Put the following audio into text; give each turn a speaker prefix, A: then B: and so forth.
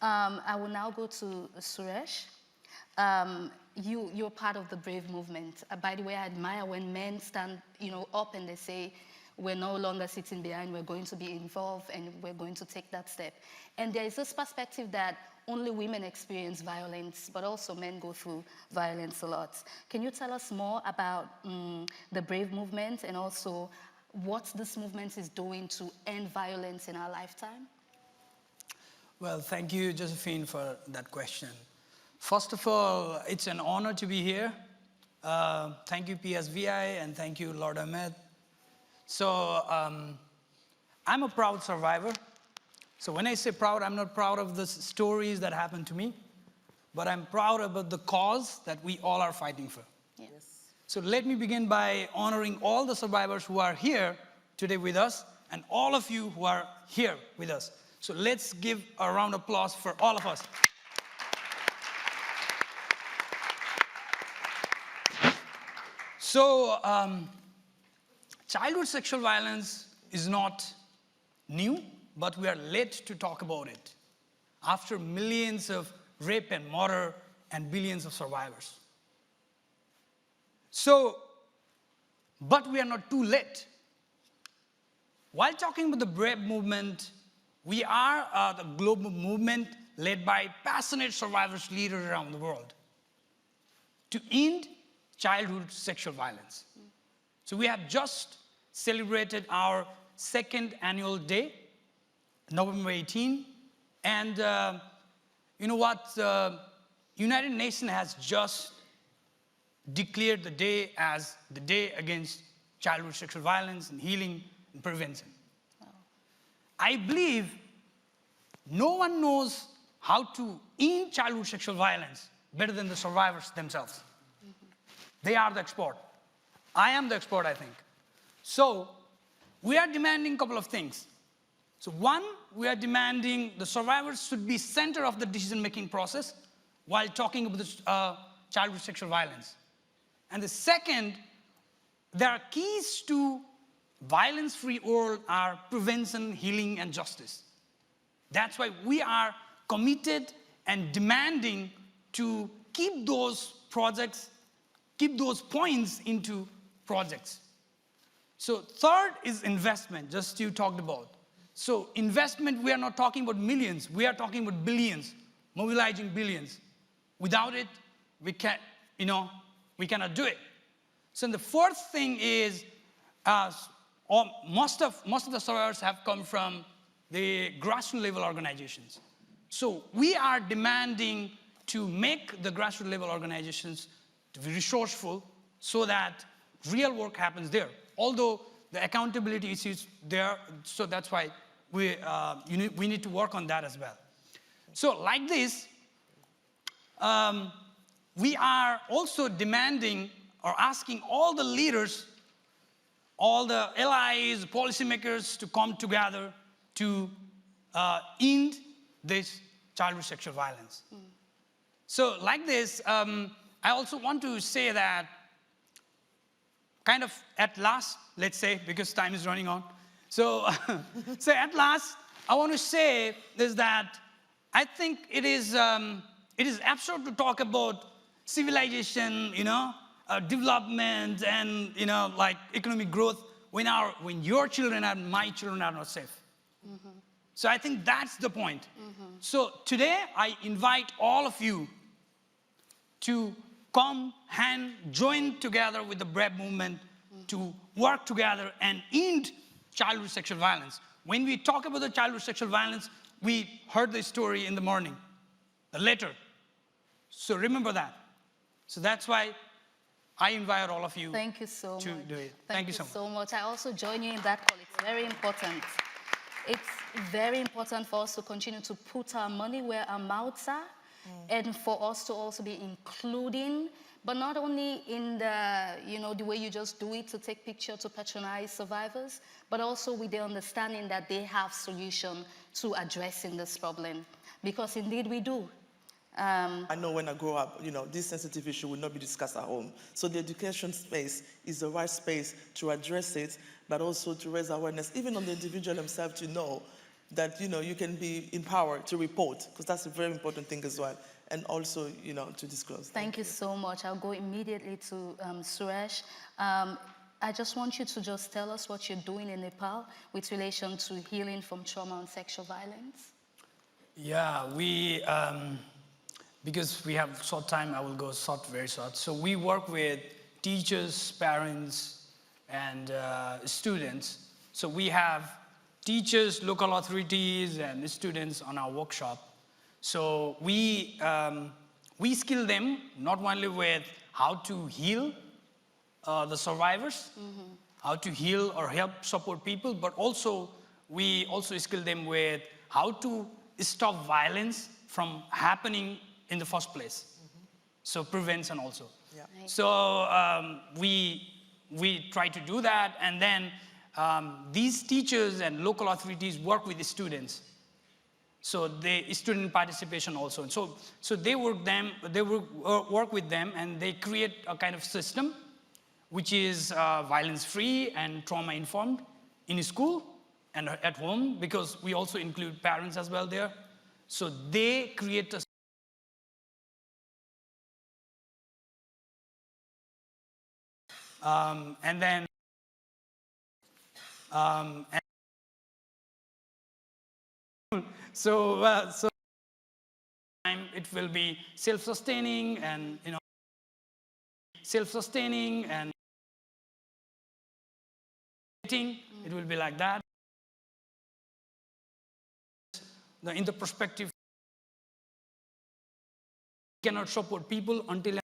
A: I will now go to Suresh. You're part of the Brave movement. By the way, I admire when men stand, up and they say, we're no longer sitting behind, we're going to be involved and we're going to take that step. And there is this perspective that only women experience violence, but also men go through violence a lot. Can you tell us more about the Brave movement and also what this movement is doing to end violence in our lifetime?
B: Well, thank you, Josephine, for that question. First of all, it's an honor to be here. Thank you, PSVI, and thank you, Lord Ahmed. So I'm a proud survivor. So when I say proud, I'm not proud of the stories that happened to me, but I'm proud about the cause that we all are fighting for.
A: Yes.
B: So let me begin by honoring all the survivors who are here today with us and all of you who are here with us. So let's give a round of applause for all of us. So childhood sexual violence is not new, but we are late to talk about it after millions of rape and murder and billions of survivors. So, but we are not too late. While talking about the Brave movement, we are the global movement led by passionate survivors leaders around the world to end childhood sexual violence. So we have just celebrated our second annual day, November 18, and you know what? United Nations has just declared the day as the Day Against Childhood Sexual Violence and Healing and Prevention. Wow. I believe no one knows how to end childhood sexual violence better than the survivors themselves. They are the expert. I am the expert, I think. So we are demanding a couple of things. So one, we are demanding the survivors should be center of the decision-making process while talking about the, childhood sexual violence. And the second, there are keys to violence-free world are prevention, healing, and justice. That's why we are committed and demanding to keep those projects, keep those points into projects. So third is investment, just you talked about. So investment, we are not talking about millions, we are talking about billions, mobilizing billions. Without it, we can't, we cannot do it. So the fourth thing is, most of the survivors have come from the grassroots level organizations. So we are demanding to make the grassroots level organizations to be resourceful so that real work happens there. Although the accountability issues there, so that's why we need to work on that as well. So like this, we are also demanding or asking all the leaders, all the allies, policymakers to come together to end this childhood sexual violence. So like this, I also want to say that kind of at last, let's say, because time is running on. So, so at last, I want to say is that I think it is absurd to talk about civilization, development and, like economic growth when your children and my children are not safe. So I think that's the point. So today, I invite all of you to come and join together with the Brave movement to work together and end childhood sexual violence. When we talk about the childhood sexual violence, we heard the story in the morning, the letter. So remember that. So that's why I invite all of you
A: Thank you so
B: to
A: much.
B: do it.
A: Thank you so much. I also join you in that call. It's very important. It's very important for us to continue to put our money where our mouths are and for us to also be including, but not only in the, the way you just do it to take pictures, to patronize survivors, but also with the understanding that they have solution to addressing this problem. Because indeed we do.
C: I know when I grow up, this sensitive issue will not be discussed at home. So the education space is the right space to address it, but also to raise awareness, even on the individual himself to know that, you can be empowered to report, because that's a very important thing as well, and also, to disclose.
A: Thank you so much. I'll go immediately to Suresh. I just want you to just tell us what you're doing in Nepal with relation to healing from trauma and sexual violence.
B: Yeah, because we have short time, I will go very short. So we work with teachers, parents, and students. So we have teachers, local authorities, and students on our workshop. So we skill them not only with how to heal the survivors, how to heal or help support people, but also we also skill them with how to stop violence from happening in the first place. So prevention also.
C: Yeah.
A: Right.
B: So we try to do that, and then these teachers and local authorities work with the students. So the student participation also. So they work with them, and they create a kind of system which is violence-free and trauma-informed in school and at home, because we also include parents as well there. So they create a and then so it will be self-sustaining and self-sustaining, and it will be like that. In the perspective, cannot support people until